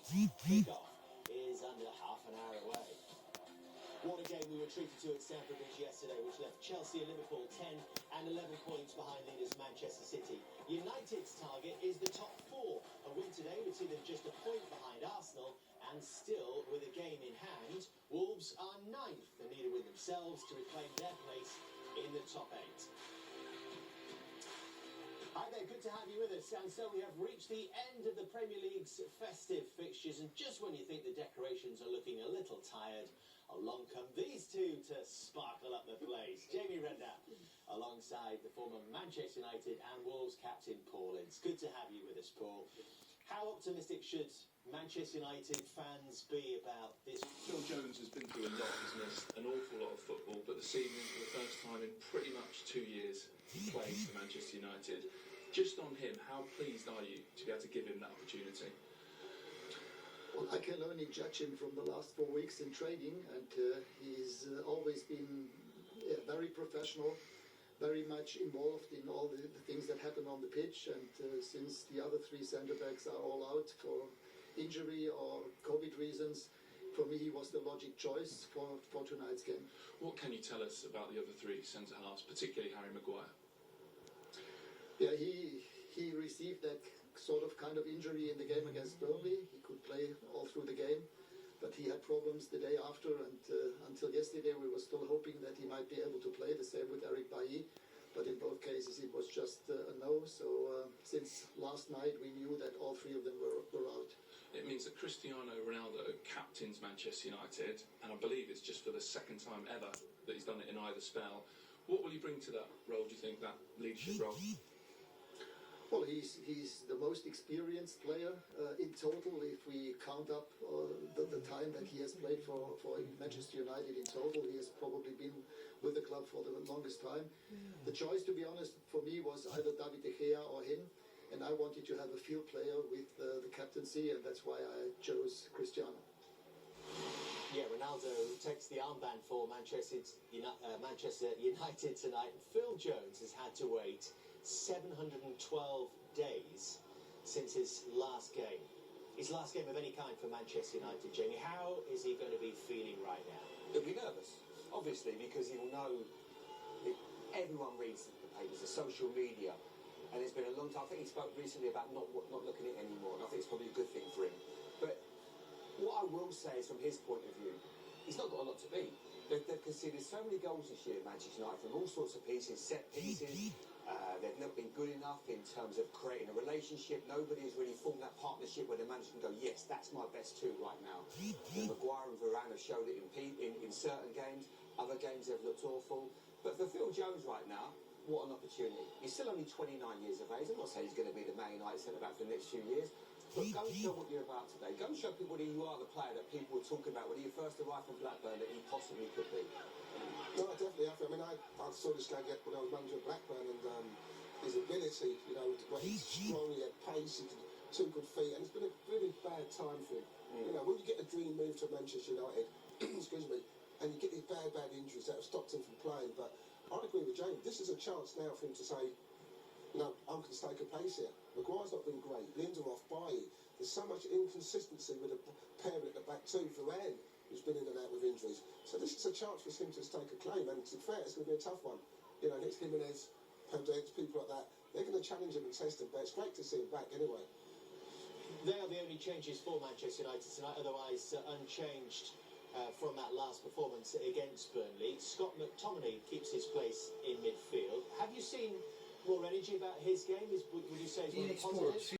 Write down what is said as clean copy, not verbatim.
Kickoff is under half an hour away. What a game we were treated to at Stamford Bridge yesterday, which left Chelsea and Liverpool 10 and 11 points behind leaders Manchester City. United's target is the top four. A win today would see them just a point behind Arsenal, and still with a game in hand, Wolves are ninth and need to win themselves to reclaim their place in the top eight. Hi there, good to have you with us. And so we have reached the end of the Premier League's festive fixtures, and just when you think the decorations are looking a little tired, along come these two to sparkle up the place. Jamie Redknapp, alongside the former Manchester United and Wolves captain Paul Ince. Good to have you with us, Paul. How optimistic should Manchester United fans be about this? Phil Jones has been through a lot. He's missed an awful lot of football, but this evening, for the first time in pretty much 2 years, he plays for Manchester United. Just on him, how pleased are you to be able to give him that opportunity? Well, I can only judge him from the last 4 weeks in training, and he's always been very professional, very much involved in all the things that happen on the pitch. And since the other three centre-backs are all out for injury or COVID reasons, for me he was the logic choice for tonight's game. What can you tell us about the other three centre-halves, particularly Harry Maguire? Yeah, he received that sort of kind of injury in the game against Burnley. He could play all through the game, but he had problems the day after, and until yesterday we were still hoping that he might be able to play. The same with Eric Bailly, but in both cases it was just a no. So since last night we knew that all three of them were out. It means that Cristiano Ronaldo captains Manchester United, and I believe it's just for the second time ever that he's done it in either spell. What will he bring to that role, do you think, that leadership role? Well, he's the most experienced player in total. If we count up the time that he has played for Manchester United in total, he has probably been with the club for the longest time. The choice, to be honest, for me was either David De Gea or him, and I wanted to have a field player with the captaincy, and that's why I chose Cristiano. Yeah, Ronaldo takes the armband for Manchester United tonight. Phil Jones has had to wait 712 days since his last game. His last game of any kind for Manchester United, Jamie. How is he going to be feeling right now? He'll be nervous, obviously, because he'll know that everyone reads the papers, the social media, and it's been a long time. I think he spoke recently about not looking at it anymore, and I think it's probably a good thing for him. But what I will say is, from his point of view, he's not got a lot to beat. They've conceded so many goals this year, Manchester United, from all sorts of pieces, set pieces. They've not been good enough in terms of creating a relationship. Nobody has really formed that partnership where the manager can go, yes, that's my best two right now. Maguire and Varane have showed it in certain games. Other games they've looked awful. But for Phil Jones right now, what an opportunity. He's still only 29 years of age. I'm not saying he's going to be the Man United centre-back for the next few years. But go and show what you're about today. Go and show people that you are the player that people were talking about when you first arrived from Blackburn that he possibly could be. No, I definitely have. I mean, I saw this guy when I was manager of Blackburn, and his ability, you know, he's strong, he had pace, he had two good feet, and it's been a really bad time for him. You know, when you get a dream move to Manchester United, excuse me, and you get these bad injuries that have stopped him from playing, but I agree with James. This is a chance now for him to say, no, I'm going to take a place here. Maguire's not been great. Lindelof, Bailly. There's so much inconsistency with a pair at the back too. Varane, who's been in and out with injuries. So this is a chance for him to take a claim. And to be fair, it's going to be a tough one. You know, against Jimenez, Podence, people like that. They're going to challenge him and test him. But it's great to see him back anyway. They are the only changes for Manchester United tonight. Otherwise, unchanged from that last performance against Burnley. Scott McTominay keeps his place in midfield. Have you seen more energy about his game? Would you say he's one of the positives?